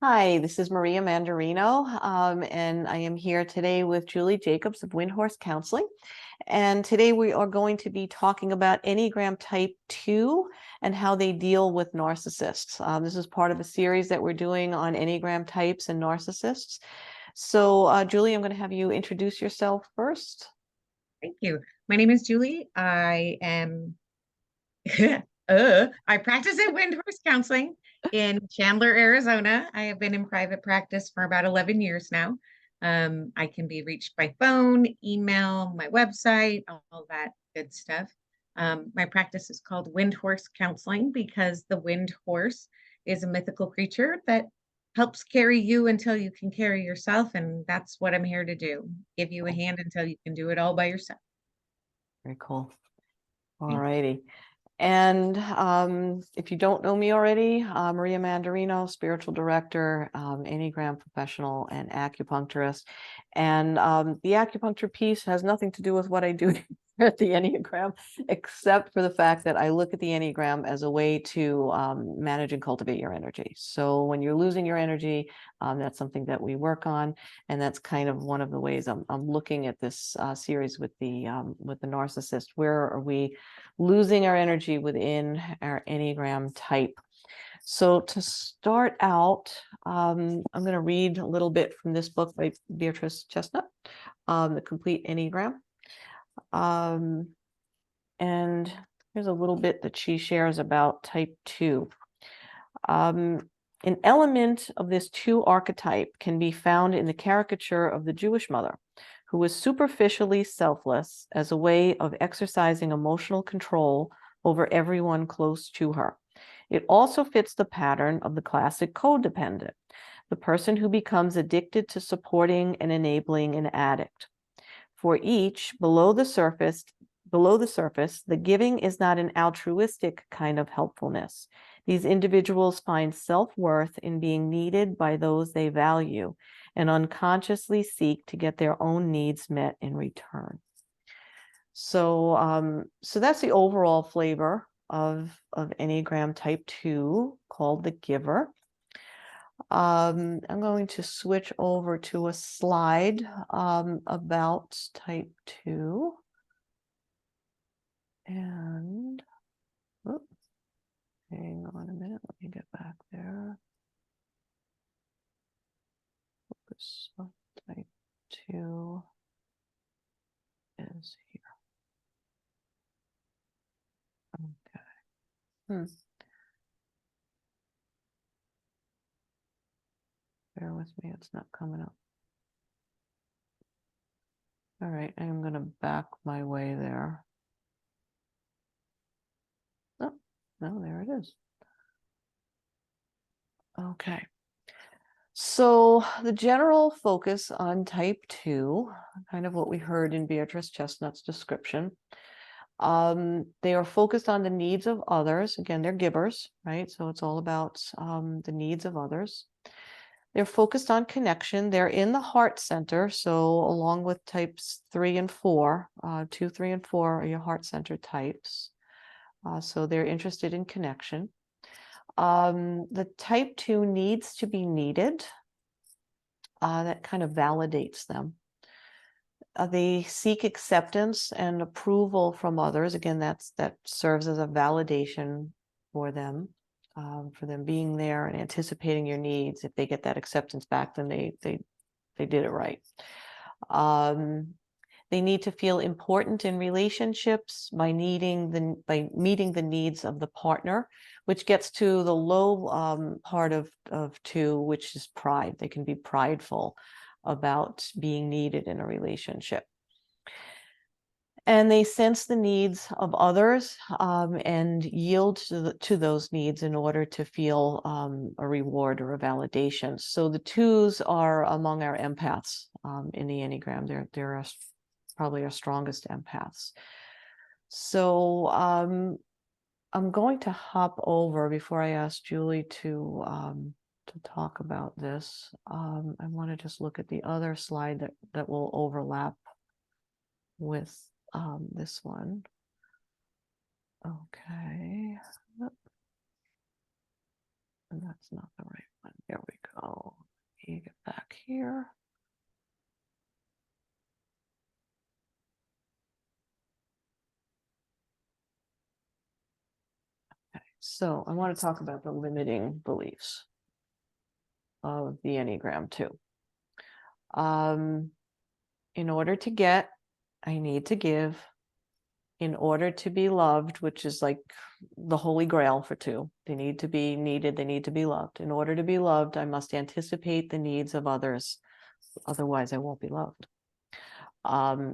Hi, this is Maria Mandarino, and I am here today with Julie Jacobs of Windhorse Counseling. And today we are going to be talking about Enneagram Type 2 and how they deal with narcissists. This is part of a series that we're doing on Enneagram types and narcissists. So, Julie, I'm going to have you introduce yourself first. Thank you. My name is Julie. I am I practice at Windhorse Counseling in Chandler, Arizona. I have been in private practice for about 11 years now. I can be reached by phone, email, my website, all that good stuff. My practice is called Windhorse Counseling because the wind horse is a mythical creature that helps carry you until you can carry yourself. And that's what I'm here to do. Give you a hand until you can do it all by yourself. Very cool. All righty. And if you don't know me already, Maria Mandarino, spiritual director, Enneagram professional, and acupuncturist. And the acupuncture piece has nothing to do with what I do at the Enneagram, except for the fact that I look at the Enneagram as a way to manage and cultivate your energy. So when you're losing your energy, that's something that we work on, and that's kind of one of the ways I'm looking at this series with the narcissist. Where are we losing our energy within our Enneagram type? So to start out, I'm going to read a little bit from this book by Beatrice Chestnut, The Complete Enneagram. And here's a little bit that she shares about type 2. An element of this 2 archetype can be found in the caricature of the Jewish mother, who was superficially selfless as a way of exercising emotional control over everyone close to her. It also fits the pattern of the classic codependent, the person who becomes addicted to supporting and enabling an addict. For each, below the surface, the giving is not an altruistic kind of helpfulness. These individuals find self-worth in being needed by those they value and unconsciously seek to get their own needs met in return. So, so that's the overall flavor of Enneagram Type 2, called the giver. I'm going to switch over to a slide about Type 2. And, oops, hang on a minute, let me get back there. Focus on Type 2 is here. Okay. Bear with me, it's not coming up. All right, I'm going to back my way there. Oh, no, there it is. Okay. So the general focus on type 2, kind of what we heard in Beatrice Chestnut's description, they are focused on the needs of others. Again, they're givers, right? So it's all about the needs of others. They're focused on connection. They're in the heart center. So along with types 3 and 4, 2, 3, and 4 are your heart center types. So they're interested in connection. The type 2 needs to be needed. That kind of validates them. They seek acceptance and approval from others. Again, that serves as a validation for them being there and anticipating your needs. If they get that acceptance back, then they did it right. They need to feel important in relationships by meeting the needs of the partner, which gets to the low part of 2, which is pride. They can be prideful about being needed in a relationship. And they sense the needs of others and yield to those needs in order to feel a reward or a validation. So the 2s are among our empaths in the Enneagram. They're probably our strongest empaths. So I'm going to hop over before I ask Julie to talk about this. I want to just look at the other slide that will overlap with this one. Okay. And that's not the right one. There we go. me get back here. Okay, so I want to talk about the limiting beliefs of the Enneagram 2. In order to get, I need to give. In order to be loved, which is like the holy grail for 2, they need to be needed, they need to be loved. In order to be loved, I must anticipate the needs of others. Otherwise, I won't be loved.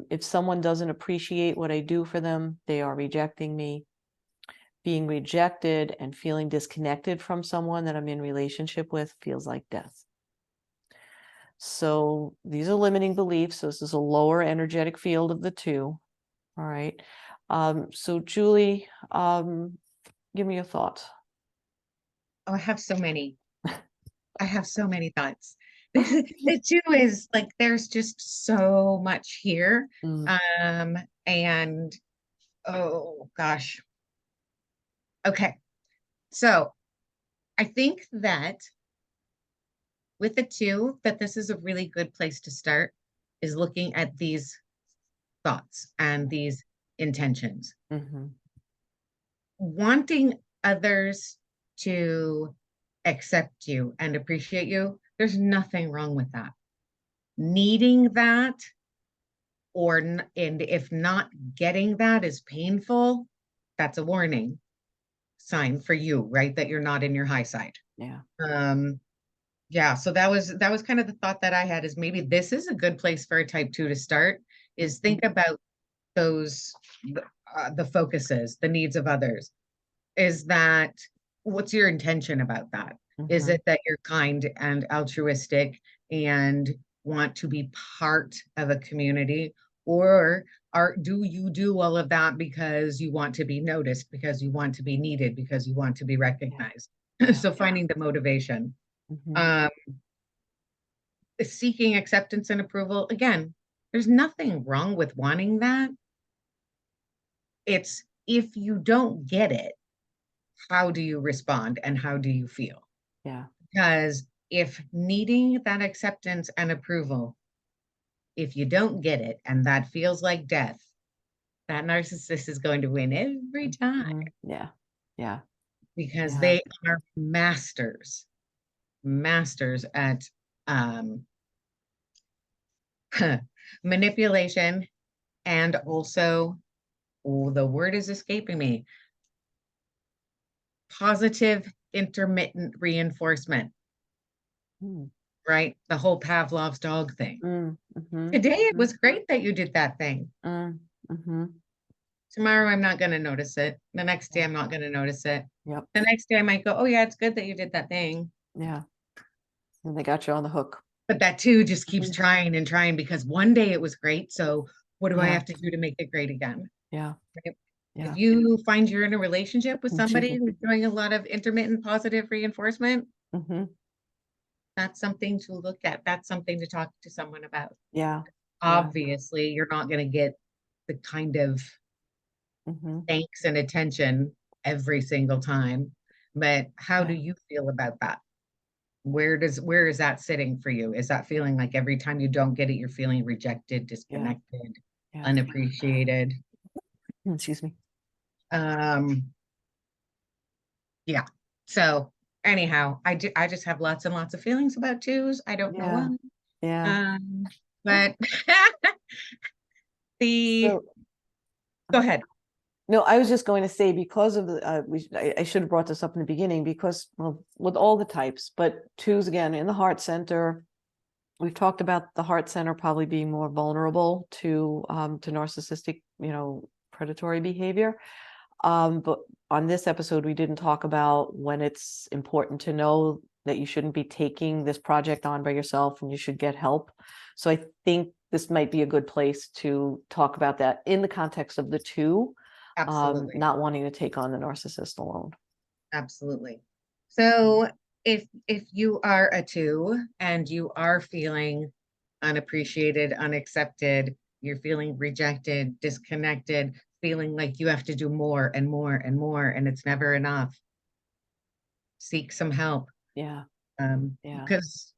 If someone doesn't appreciate what I do for them, they are rejecting me. Being rejected and feeling disconnected from someone that I'm in relationship with feels like death. So these are limiting beliefs. So this is a lower energetic field of the 2. All right. So Julie, give me your thoughts. Oh, I have so many. I have so many thoughts. The 2 is like, there's just so much here. And oh gosh. Okay. So I think that with the 2, that this is a really good place to start, is looking at these thoughts and these intentions. Wanting others to accept you and appreciate you, there's nothing wrong with that. Needing that, and if not getting that is painful, that's a warning sign for you, right? That you're not in your high side. Yeah. Yeah, so that was kind of the thought that I had, is maybe this is a good place for a type 2 to start, is think about those, the focuses, the needs of others. Is that, what's your intention about that? Is it that you're kind and altruistic and want to be part of a community? Or do you do all of that because you want to be noticed, because you want to be needed, because you want to be recognized? Yeah. So finding the motivation. Mhm. Seeking acceptance and approval, again, there's nothing wrong with wanting that. It's, if you don't get it, how do you respond and how do you feel? Yeah. Because if needing that acceptance and approval, if you don't get it and that feels like death, that narcissist is going to win every time, Yeah. Yeah. because Yeah. they are masters at manipulation, and also, oh, the word is escaping me, positive intermittent reinforcement, Mm. right? The whole Pavlov's dog thing. Mhm. Today it was great that you did that thing. Mhm. Tomorrow I'm not going to notice it. The next day I'm not going to notice it. Yep. The next day I might go, oh yeah, it's good that you did that thing. Yeah. And they got you on the hook. But that too just keeps trying and trying, because one day it was great. So what do I Yeah. have to do to make it great again? Yeah. Right? Yeah. If you find you're in a relationship with somebody Mhm. who's doing a lot of intermittent positive reinforcement, that's something to look at. That's something to talk to someone about. Yeah. Yeah. Obviously, you're not going to get the kind of Mhm. thanks and attention every single time, but how do Yeah. you feel about that? Where is that sitting for you? Is that feeling like every time you don't get it, you're feeling rejected, Yeah. disconnected, Yeah. unappreciated? Excuse me. Um, yeah. So anyhow, I just have lots and lots of feelings about 2s. I don't know Yeah. why. Yeah. But the So go ahead. no, I was just going to say, because of the I should have brought this up in the beginning, because, well, with all the types, but 2s again in the heart center. We've talked about the heart center probably being more vulnerable to narcissistic, predatory behavior. But on this episode, we didn't talk about when it's important to know that you shouldn't be taking this project on by yourself and you should get help. So I think this might be a good place to talk about that in the context of the 2, Absolutely. not wanting to take on the narcissist alone. Absolutely. So if you are a 2 and you are feeling unappreciated, unaccepted, you're feeling rejected, disconnected, feeling like you have to do more and more and more, and it's never enough, seek some help. Yeah. Yeah. Because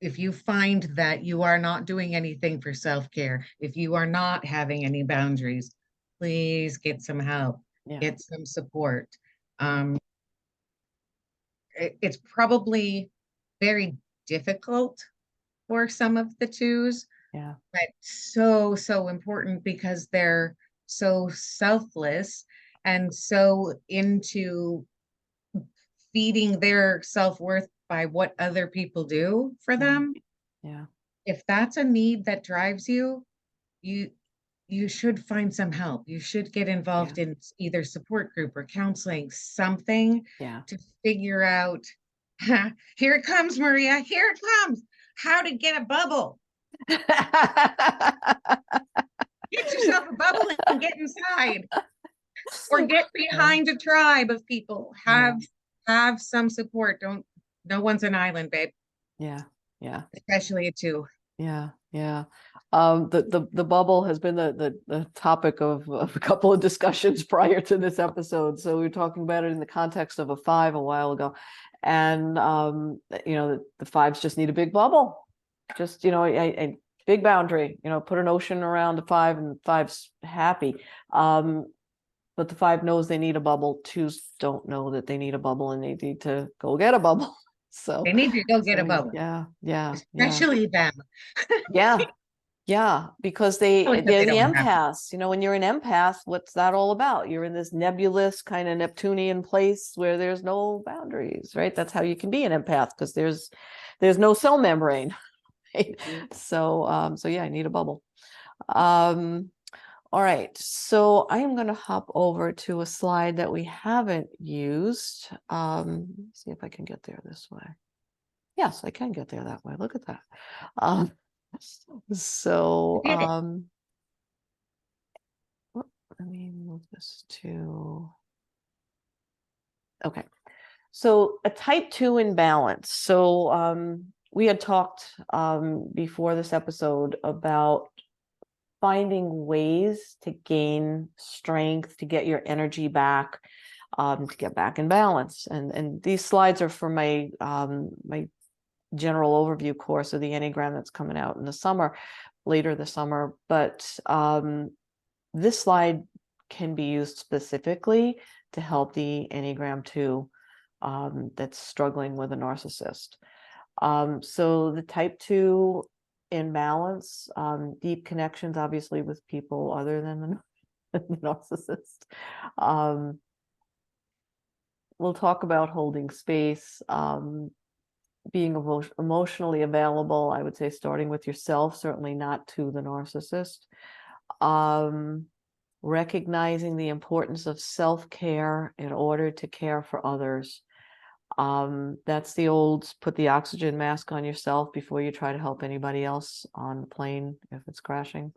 if you find that you are not doing anything for self-care, if you are not having any boundaries, please get some help, Yeah. get some support. It's probably very difficult for some of the twos, Yeah. but so, so important because they're so selfless and so into feeding their self-worth by what other people do for Yeah. them. Yeah. If that's a need that drives you, you you should find some help. You should get Yeah. involved in either support group or counseling, something Yeah. to figure out, here it comes, Maria, here it comes, how to get a bubble. Get yourself a bubble and get inside, or get Yeah. behind a tribe of people. Yeah. Have some support. Don't, no one's an island, babe, Yeah. Yeah. especially a two. Yeah. Yeah. The bubble has been the topic of a couple of discussions prior to this episode. So we were talking about it in the context of a 5 a while ago. And the 5s just need a big bubble. Just, a big boundary, put an ocean around the 5 and 5's happy. But the 5 knows they need a bubble. 2s don't know that they need a bubble and they need to go get a bubble. So They need to go get a bubble, yeah, yeah, yeah, especially them. yeah, yeah, because Only because they're they the don't have to. empaths. When you're an empath, what's that all about? You're in this nebulous kind of Neptunian place where there's no boundaries, right? That's how you can be an empath, because there's no cell membrane. Right? So yeah, I need a bubble. All right, so I am going to hop over to a slide that we haven't used. See if I can get there this way. Yes, I can get there that way. Look at that. Um, so You did it. let me move this to. Okay, so a type 2 imbalance. So we had talked before this episode about finding ways to gain strength, to get your energy back, to get back in balance. And these slides are for my my general overview course of the Enneagram that's coming out in the summer, later this summer. But this slide can be used specifically to help the Enneagram 2 that's struggling with a narcissist. So the type 2 imbalance, deep connections, obviously, with people other than the narcissist. We'll talk about holding space, being emotionally available, I would say, starting with yourself, certainly not to the narcissist. Recognizing the importance of self-care in order to care for others. That's the old put the oxygen mask on yourself before you try to help anybody else on the plane if it's crashing.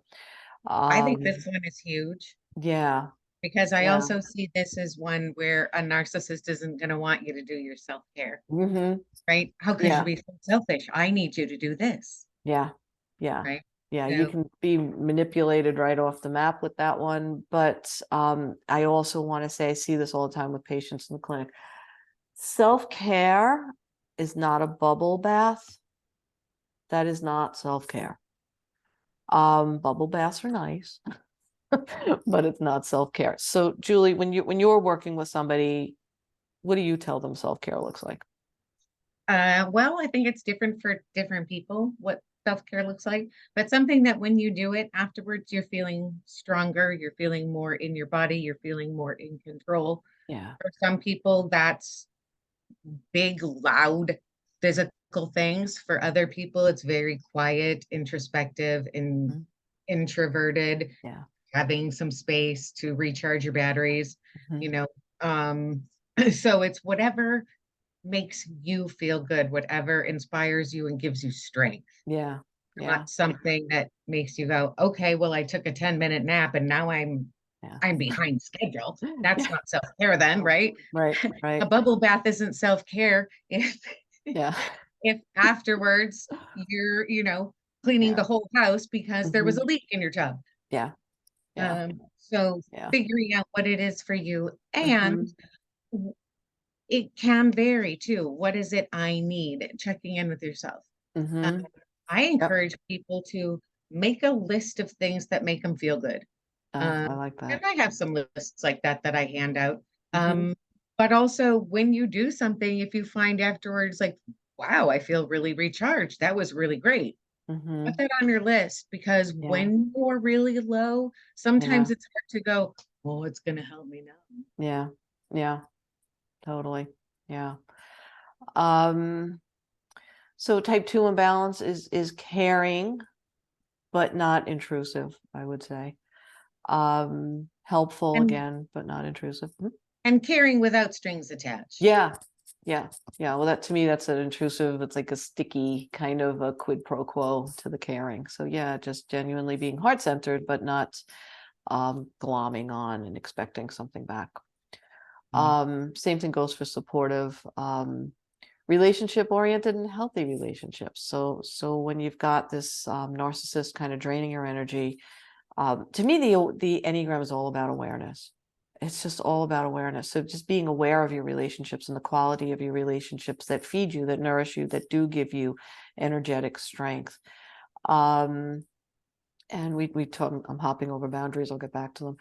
I think this one is huge Yeah, because I yeah. also see this as one where a narcissist isn't going to want you to do your self-care, Mm-hmm. right? How could you Yeah, be so selfish? I need you to do this, yeah, yeah. right? Yeah, you So can be manipulated right off the map with that one. But I also want to say, I see this all the time with patients in the clinic. Self-care is not a bubble bath. That is not self-care. Bubble baths are nice, but it's not self-care. So Julie, when you're working with somebody, what do you tell them self-care looks like? well, I think it's different for different people what self-care looks like, but something that when you do it afterwards, you're feeling stronger, you're feeling more in your body, you're feeling more in control. Yeah. For some people, that's big, loud, physical things. For other people, it's very quiet, introspective, and Mhm. introverted, Yeah. having some space to recharge your batteries, Mhm. you know. Um, so it's whatever makes you feel good, whatever inspires you and gives you strength, Yeah. Yeah. not something that makes you go, okay, well, I took a 10-minute nap and now Yeah. I'm behind schedule. Yeah. That's not self-care then, right? Right. A Right. bubble bath isn't self-care if Yeah. if afterwards you're, cleaning Yeah. the whole house because there was Mhm. a leak in your tub. Yeah. Yeah. So Yeah. figuring out what it is for you, and Mhm. it can vary too. What is it I need? Checking in with yourself. Mm-hmm. I Yep. encourage people to make a list of things that make them feel good. Oh, Um, I like and that. I have some lists like that I hand out. Mm-hmm. But also when you do something, if you find afterwards, like, wow, I feel really recharged. That was really great. Mm-hmm. Put that on your list because Yeah. when you're really low, Yeah. sometimes it's hard to go, oh, it's going to help me now. Yeah. Yeah. Totally. Yeah. Um, so type 2 imbalance is caring, but not intrusive, I would say. Helpful And again, but not intrusive. Mhm. and caring without strings attached. Yeah. Yeah. Yeah. Well, that to me, that's an intrusive, it's like a sticky kind of a quid pro quo to the caring. So yeah, just genuinely being heart-centered, but not glomming on and expecting something back. Same thing goes for supportive, relationship oriented and healthy relationships. So when you've got this narcissist kind of draining your energy, to me the Enneagram is all about awareness. It's just all about awareness. So just being aware of your relationships and the quality of your relationships that feed you, that nourish you, that do give you energetic strength. And we talk, I'm hopping over boundaries, I'll get back to them.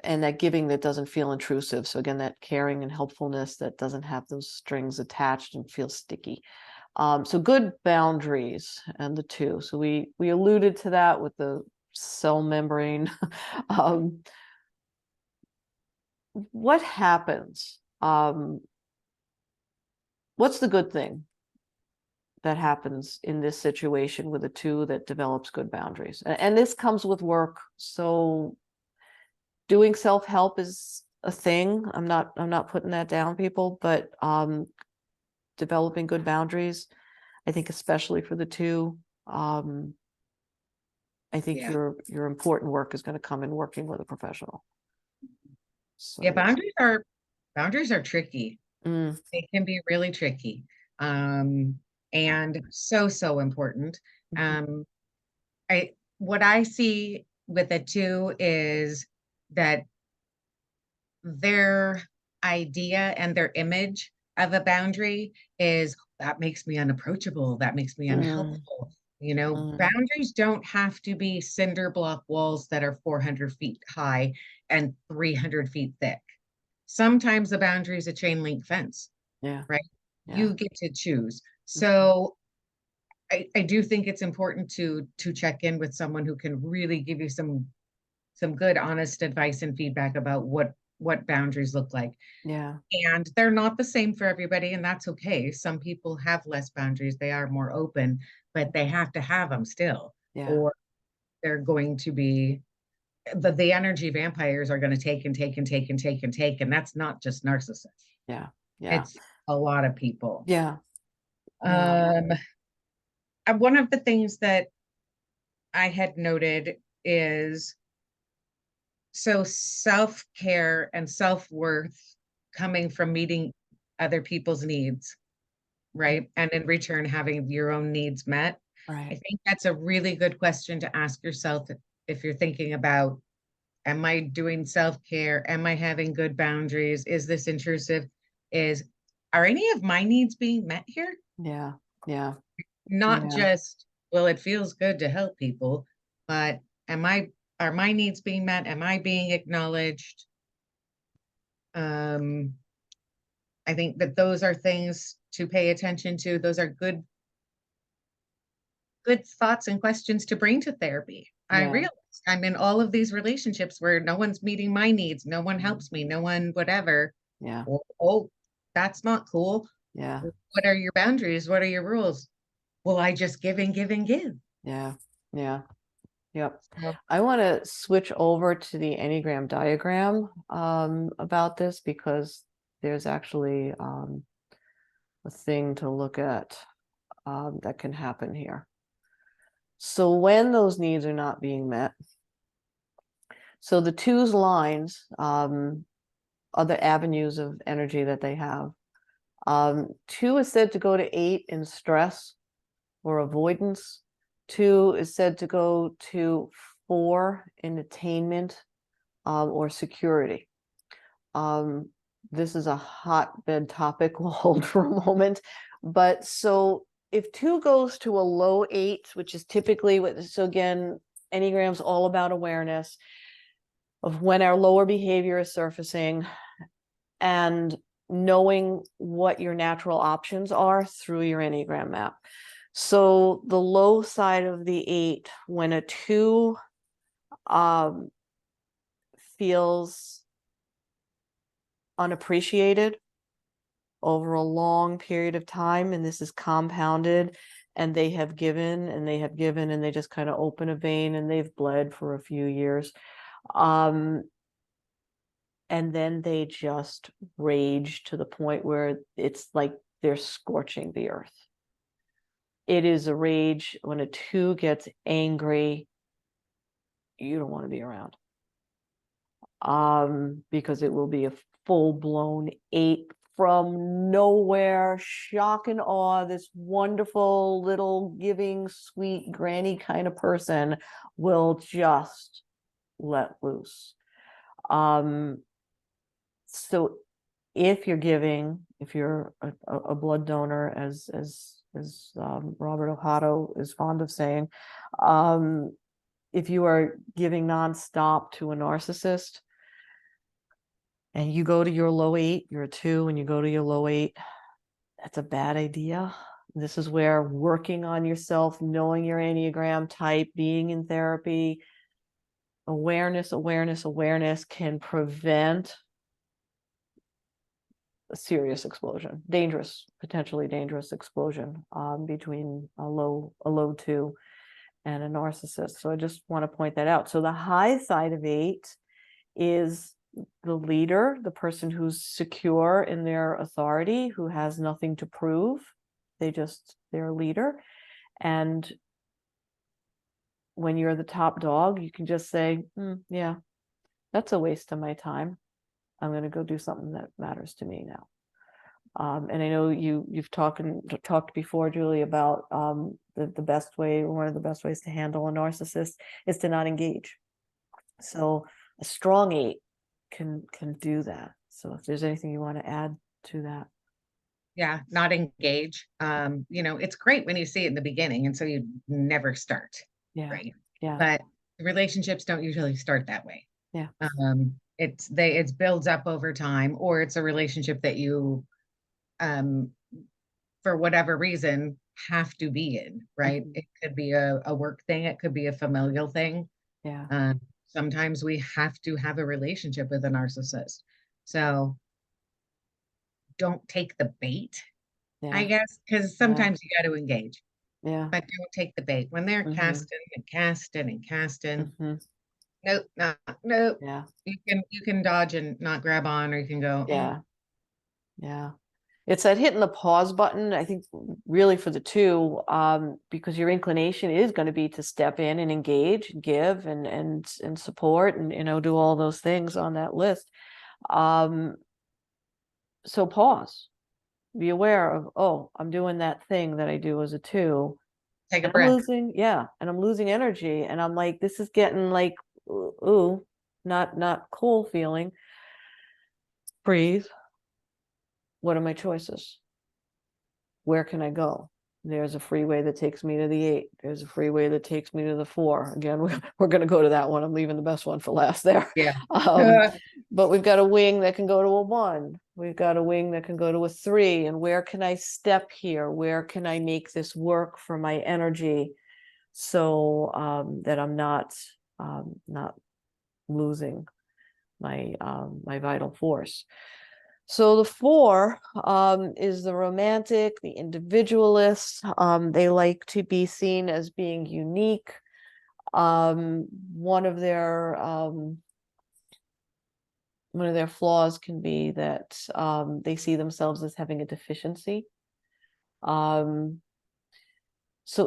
And that giving that doesn't feel intrusive. So again, that caring and helpfulness that doesn't have those strings attached and feel sticky. So good boundaries and the two. So we alluded to that with the cell membrane. um, what happens? What's the good thing that happens in this situation with a two that develops good boundaries? And this comes with work. So doing self-help is a thing. I'm not putting that down, people, but developing good boundaries, I think especially for the two, I think Yeah. your important work is going to come in working with a professional. Yeah, So yeah. boundaries are tricky. Mm, They can be really tricky. Um, and so important. mhm, Um, what I see with it too is that their idea and their image of a boundary is that makes me unapproachable, that makes me mm, unhelpful. mm, Boundaries don't have to be cinder block walls that are 400 feet high and 300 feet thick. Sometimes the boundary is a chain link fence, yeah, right? yeah, You get to choose. mhm, So I do think it's important to check in with someone who can really give you some good honest advice and feedback about what boundaries look like. yeah, And they're not the same for everybody, and that's okay. Some people have less boundaries, they are more open, but they have to have them still, yeah, or they're going to be the energy vampires are going to take and take and take and take and take. And that's not just narcissists, yeah, yeah, it's a lot of people. yeah, yeah, Um, one of the things that I had noted is so self care and self worth coming from meeting other people's needs, mm, right? And in return, having your own needs met. I right, think that's a really good question to ask yourself if you're thinking about, am I doing self care? Am I having good boundaries? Is this intrusive? Is, are any of my needs being met here? yeah, yeah, Not yeah, just, well, it feels good to help people, but am I, are my needs being met? Am I being acknowledged? Um, I think that those are things to pay attention to. Those are good thoughts and questions to bring to therapy. I yeah, realize I'm in all of these relationships where no one's meeting my needs, no one mm, helps me, no one whatever. yeah, Or, oh, that's not cool. yeah, What are your boundaries? What are your rules? Well, I just give and give and give. yeah, yeah. Yep. So, I want to switch over to the Enneagram diagram about this because there's actually a thing to look at that can happen here. So when those needs are not being met, so the twos lines are the avenues of energy that they have. Two is said to go to 8 in stress or avoidance. Two is said to go to 4 in attainment or security. This is a hotbed topic we'll hold for a moment. But so if 2 goes to a low 8, which is typically what, so again, Enneagram's all about awareness of when our lower behavior is surfacing and knowing what your natural options are through your Enneagram map. So the low side of the 8, when a 2 feels unappreciated over a long period of time, and this is compounded, and they have given and they have given and they just kind of open a vein and they've bled for a few years, and then they just rage to the point where it's like they're scorching the earth. It is a rage. When a 2 gets angry, you don't want to be around, because it will be a full-blown 8 from nowhere, shock and awe. This wonderful little giving, sweet granny kind of person will just let loose. So if you're giving, if you're a blood donor, as Robert O'Hato is fond of saying, if you are giving nonstop to a narcissist and you go to your low 8, you're a 2, and you go to your low 8, that's a bad idea. This is where working on yourself, knowing your Enneagram type, being in therapy, awareness can prevent a serious explosion, potentially dangerous explosion, between a low 2 and a narcissist. So I just want to point that out. So the high side of 8 is the leader, the person who's secure in their authority, who has nothing to prove. They're a leader. And when you're the top dog, you can just say, yeah, that's a waste of my time. I'm going to go do something that matters to me now. And I know you've talked before, Julie, about the best way, one of the best ways to handle a narcissist is to not engage. So a strong 8 can do that. So if there's anything you want to add to that. Yeah, not engage. It's great when you see it in the beginning, and so you never start. Yeah. Right. Yeah. But relationships don't usually start that way. Yeah. It builds up over time, or it's a relationship that you, for whatever reason, have to be in, right? Mhm. It could be a work thing, it could be a familial thing. Yeah. Sometimes we have to have a relationship with a narcissist. So don't take the bait, I Yeah. guess, because Yeah. sometimes you got to engage, Yeah. but don't take the bait when they're casting and casting and casting. Nope, no, nope. Yeah. You can dodge and not grab on, or you can go, Yeah. Yeah. It's that hitting the pause button, I think, really for the 2, because your inclination is going to be to step in and engage and give and support and, do all those things on that list. So pause, be aware of, oh, I'm doing that thing that I do as a 2. take a And I'm breath. losing energy. And I'm like, this is getting like, ooh, not cool feeling. Breathe. What are my choices? Where can I go? There's a freeway that takes me to the 8. There's a freeway that takes me to the 4. Again, we're going to go to that one. I'm leaving the best one for last there. Yeah. But we've got a wing that can go to a 1. We've got a wing that can go to a 3. And where can I step here? Where can I make this work for my energy so that I'm not losing my vital force? So the 4 is the romantic, the individualist. They like to be seen as being unique. One of their flaws can be that they see themselves as having a deficiency. So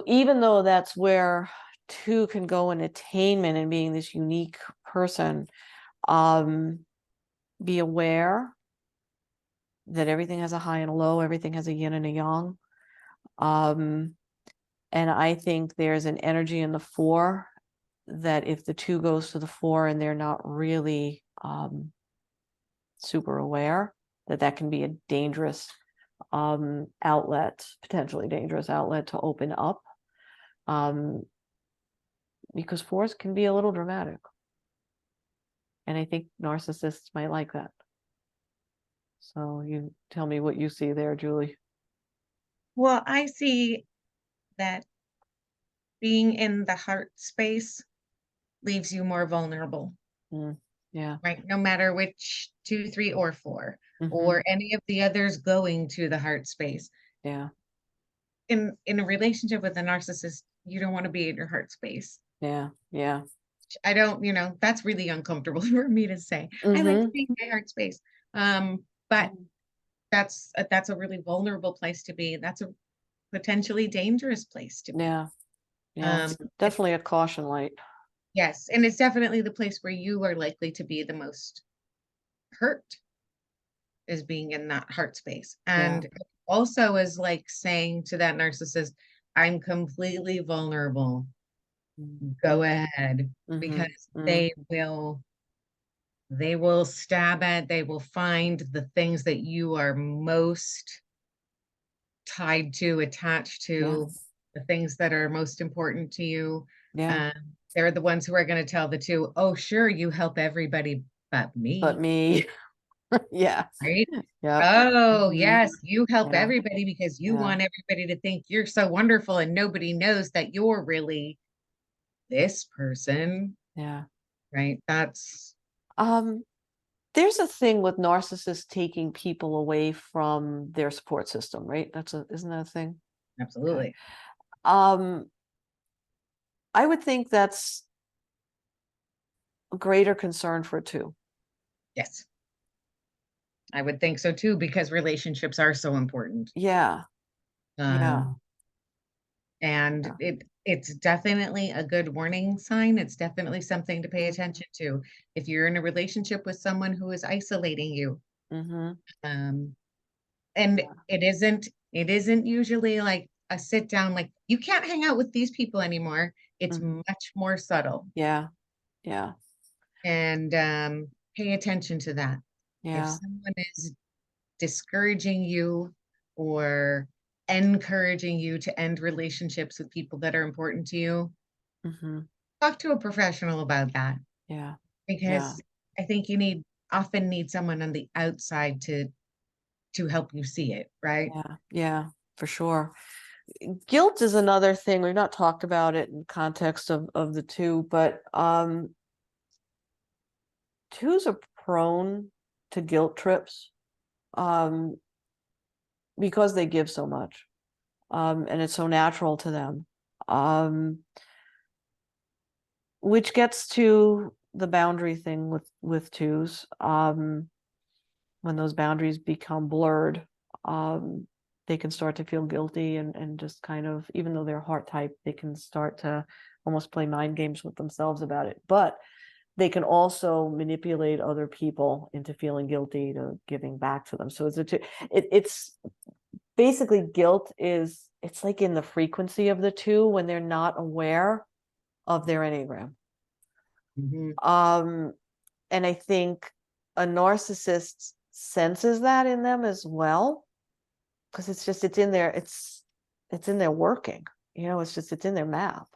even though that's where 2 can go in attainment and being this unique person, be aware that everything has a high and a low, everything has a yin and a yang. And I think there's an energy in the 4 that if the 2 goes to the 4 and they're not really super aware, that can be a dangerous outlet, potentially dangerous outlet to open up. Because fours can be a little dramatic. And I think narcissists might like that. So you tell me what you see there, Julie. Well, I see that being in the heart space leaves you more vulnerable, Yeah. right? No matter which 2, 3, or 4, Mm-hmm. or any of the others going to the heart space. Yeah. In a relationship with a narcissist, you don't want to be in your heart space. Yeah. Yeah. I don't, that's really uncomfortable for me to say. I like to Mm-hmm. be in my heart space. But that's a really vulnerable place to be. That's a potentially dangerous place to be. Yeah. Yeah. It's definitely a caution light. Yes, and it's definitely the place where you are likely to be the most hurt, is being in that heart space. And also is like saying to that narcissist, I'm completely vulnerable. Go ahead, because they will stab at, they will find the things that you are most tied to, attached to, the things that are most important to you. Yeah. They're the ones who are going to tell the two, oh, sure, you help everybody but But me. me. Yeah. Right? Yeah. Oh, yes, you help Yeah. everybody because you Yeah. want everybody to think you're so wonderful, and nobody knows that you're really this person. Yeah. Right? That's There's a thing with narcissists taking people away from their support system, right? Isn't that a thing? Okay. absolutely. I would think that's a greater concern for two. Yes. I would think so too, because relationships are so important. Yeah. Yeah. And Yeah. it's definitely a good warning sign. It's definitely something to pay attention to. If you're in a relationship with someone who is isolating you, Mm-hmm. and it isn't usually like a sit down, like you can't hang out with these people anymore. It's much more subtle. Yeah. Yeah. And pay attention to that. If Yeah. someone is discouraging you or encouraging you to end relationships with people that are important to you, Mm-hmm. talk to a professional about that, Yeah. Yeah. because I think you often need someone on the outside to help you see it, right? Yeah. Yeah. For sure. Guilt is another thing. We've not talked about it in context of the two, but twos are prone to guilt trips um, because they give so much. And it's so natural to them. Which gets to the boundary thing with twos. When those boundaries become blurred, they can start to feel guilty and just kind of, even though they're heart type, they can start to almost play mind games with themselves about it. But they can also manipulate other people into feeling guilty to giving back to them. So it's basically guilt it's like in the frequency of the two when they're not aware of their Enneagram. And I think a narcissist senses that in them as well, because it's in there, it's in their working, it's in their map.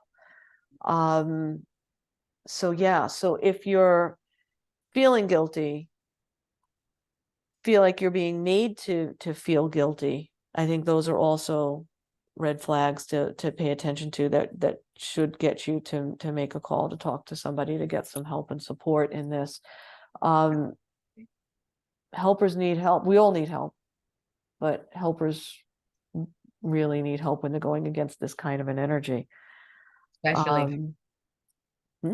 So yeah, so if you're feeling guilty, feel like you're being made to feel guilty, I think those are also red flags to pay attention to, that should get you to make a call to talk to somebody to get some help and support in this. Helpers need help. We all need help, but helpers really need help when they're going against this kind of an energy. Especially Hmm?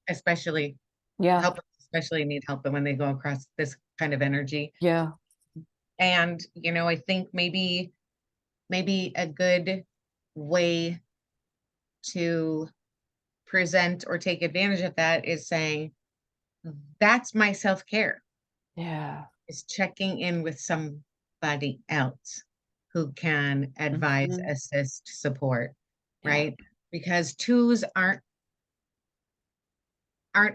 especially Yeah. help especially need help when they go across this kind of energy. Yeah. And I think maybe a good way to present or take advantage of that is saying, that's my self-care, Yeah. is checking in with somebody else who can advise, assist, support, Yeah. right? Because twos aren't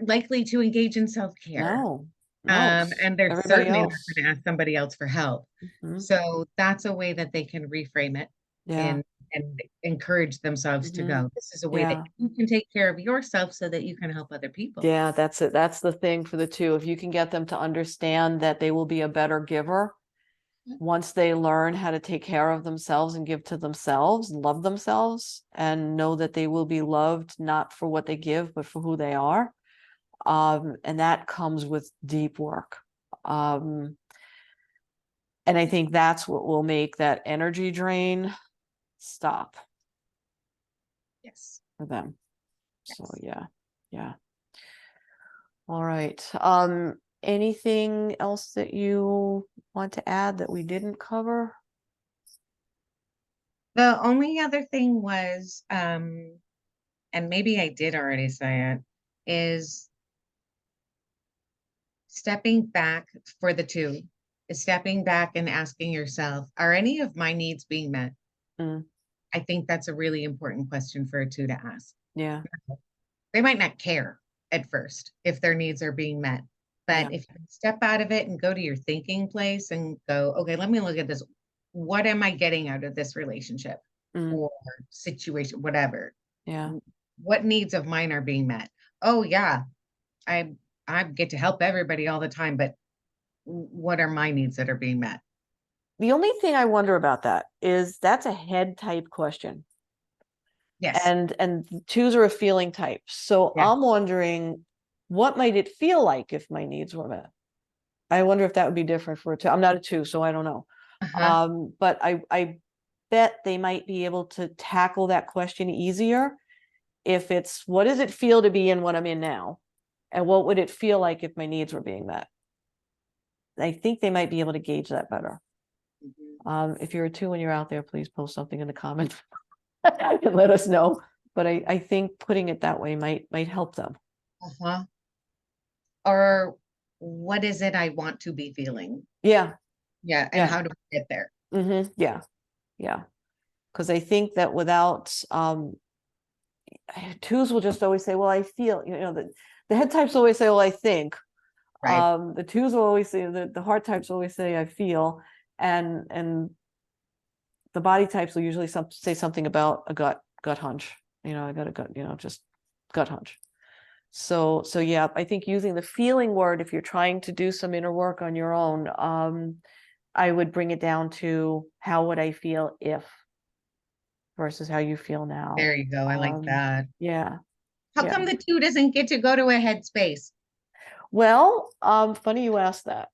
likely to engage in self-care. No. No, And they're everybody certainly not else. going to ask somebody else for help. Mhm. So that's a way that they can reframe it Yeah. and encourage themselves to Mhm. go. This is a way that Yeah. you can take care of yourself so that you can help other people. Yeah, that's it. That's the thing for the two. If you can get them to understand that they will be a better giver once they learn how to take care of themselves and give to themselves and love themselves and know that they will be loved not for what they give, but for who they are. And that comes with deep work. Um, and I think that's what will make that energy drain stop Yes. for them. So Yes. yeah, yeah. All right. Anything else that you want to add that we didn't cover? The only other thing was, and maybe I did already say it, is stepping back for the two, is stepping back and asking yourself, are any of my needs being met? Mm, I think that's a really important question for a two to ask. yeah, They might not care at first if their needs are being met. yeah. But if you step out of it and go to your thinking place and go, okay, let me look at this. What am I getting out of this relationship Mm, or situation, whatever? yeah. What needs of mine are being met? Oh yeah, I I get to help everybody all the time, but what are my needs that are being met? The only thing I wonder about that is that's a head type question. Yes. And twos are a feeling type. So Yeah. I'm wondering what might it feel like if my needs were met? I wonder if that would be different for a two. I'm not a two, so I don't know. Uh-huh. But I bet they might be able to tackle that question easier if it's what does it feel to be in what I'm in now? And what would it feel like if my needs were being met? I think they might be able to gauge that better. Mhm. If you're a two and you're out there, please post something in the comments and let us know. But I think putting it that way might help them. Uh-huh. Or what is it I want to be feeling? Yeah, Yeah. And yeah, how do I get there? yeah, yeah. Because I think that without twos will just always say, "Well, I feel," the head types always say, "Well, I think." Right. The twos will always say the heart types always say, "I feel," and the body types will usually say something about a gut hunch. I got a gut, just gut hunch. So yeah, I think using the feeling word if you're trying to do some inner work on your own, I would bring it down to how would I feel if versus how you feel now. There you go. I like that. Yeah, How yeah. come the two doesn't get to go to a headspace? Well, funny you asked that.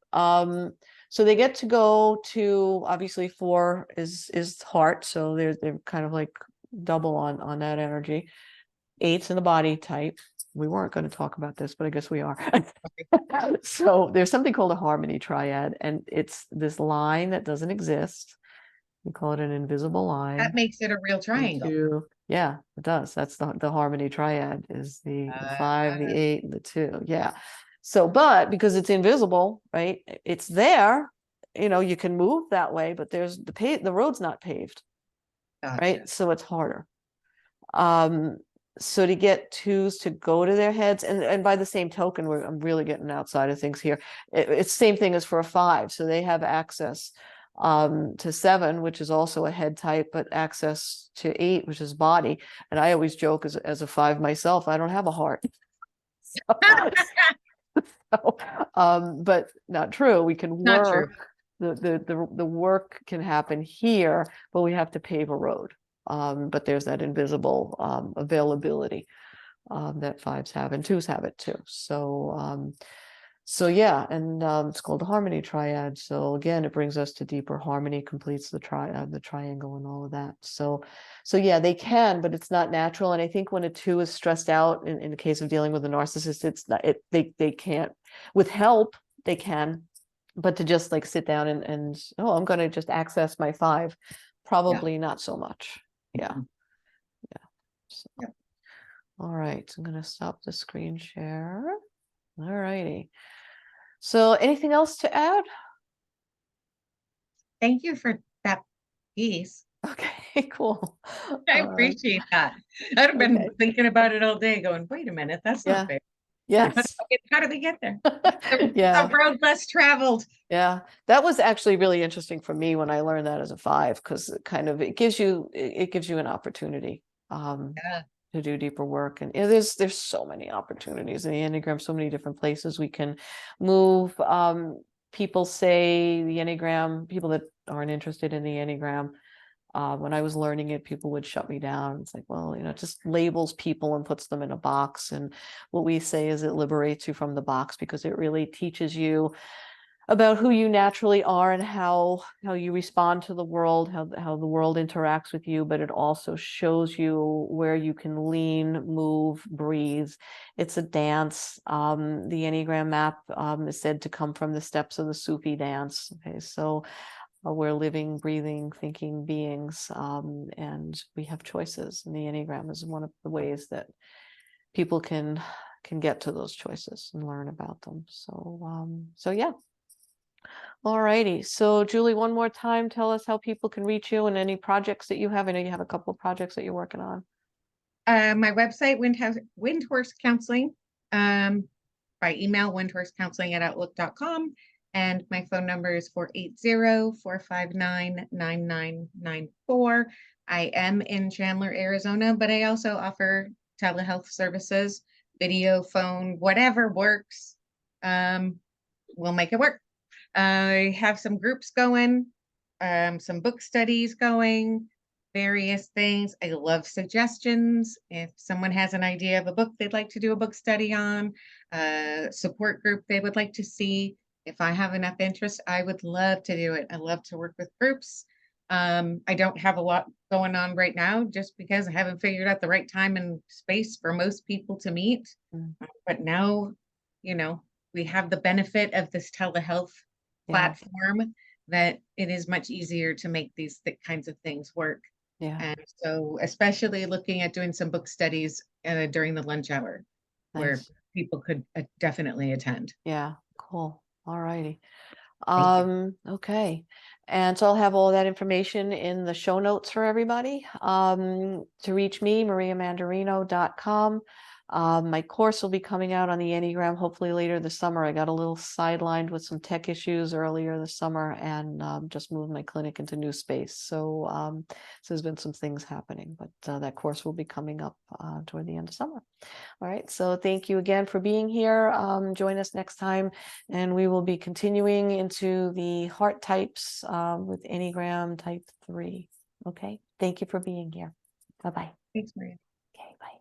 So they get to go to obviously four is heart, so they're kind of like double on that energy. Eight's in the body type. We weren't going to talk about this, but I guess we are. So there's something called a harmony triad, and it's this line that doesn't exist. We call it an invisible line. That makes it a real triangle. Into yeah, it does. That's the harmony triad is the five, the Uh, eight, and the two. Yeah. So, but because it's invisible, right? It's there. You can move that way, but there's the road's not paved, gotcha. right? So it's harder. Um, so to get twos to go to their heads, and by the same token, I'm really getting outside of things here. It's the same thing as for a five. So they have access to seven, which is also a head type, but access to eight, which is body. And I always joke as a five myself, I don't have a heart. But not true. We can Not true. work. The work can happen here, but we have to pave a road. But there's that invisible availability that fives have, and twos have it too. So yeah, and it's called the harmony triad. So again, it brings us to deeper harmony, completes the triangle and all of that. So yeah, they can, but it's not natural. And I think when a two is stressed out, in the case of dealing with a narcissist, it's not they can't. With help, they can, but to just like sit down and oh, I'm going to just access my five, Yeah. probably not so much. Yeah, Mhm. yeah. So, Yep. all right, I'm going to stop the screen share. All righty. So anything else to add? Thank you for that piece. Okay, cool. I All right. appreciate that. I'd have been Okay. thinking about it all day, going, wait a minute, that's not Yeah. fair. Yes. How do they get there? The Yeah. road less traveled. Yeah, that was actually really interesting for me when I learned that as a 5, because it gives you an opportunity Yeah. to do deeper work. And there's so many opportunities in the Enneagram, so many different places we can move. People say the Enneagram, people that aren't interested in the Enneagram, when I was learning it, people would shut me down. It's like, well, it just labels people and puts them in a box. And what we say is it liberates you from the box, because it really teaches you about who you naturally are and how you respond to the world, how the world interacts with you, but it also shows you where you can lean, move, breathe. It's a dance. The Enneagram map is said to come from the steps of the Sufi dance. Okay, so we're living, breathing, thinking beings, and we have choices. And the Enneagram is one of the ways that people can get to those choices and learn about them. So yeah. All righty. So Julie, one more time, tell us how people can reach you and any projects that you have. I know you have a couple of projects that you're working on. My website, Windhorse Counseling, by email, windhorsecounseling@outlook.com. And my phone number is 480-459-9994. I am in Chandler, Arizona, but I also offer telehealth services, video, phone, whatever works. We'll make it work. I have some groups going, some book studies going, various things. I love suggestions. If someone has an idea of a book they'd like to do a book study on, a support group they would like to see, if I have enough interest, I would love to do it. I love to work with groups. I don't have a lot going on right now just because I haven't figured out the right time and space for most people to meet. Mm. But now, we have the benefit of this telehealth Yeah, platform that it is much easier to make these kinds of things work. yeah, And so, especially looking at doing some book studies during the lunch hour where nice. people could definitely attend. Yeah, cool. All righty. Thank you. Okay. And so I'll have all that information in the show notes for everybody. To reach me, mariamandarino.com. My course will be coming out on the Enneagram hopefully later this summer. I got a little sidelined with some tech issues earlier this summer, and just moved my clinic into new space. So there's been some things happening, but that course will be coming up toward the end of summer. All right, so thank you again for being here. Join us next time, and we will be continuing into the heart types with Enneagram Type 3. Okay, thank you for being here. Bye-bye. Thanks, Maria. Okay, bye.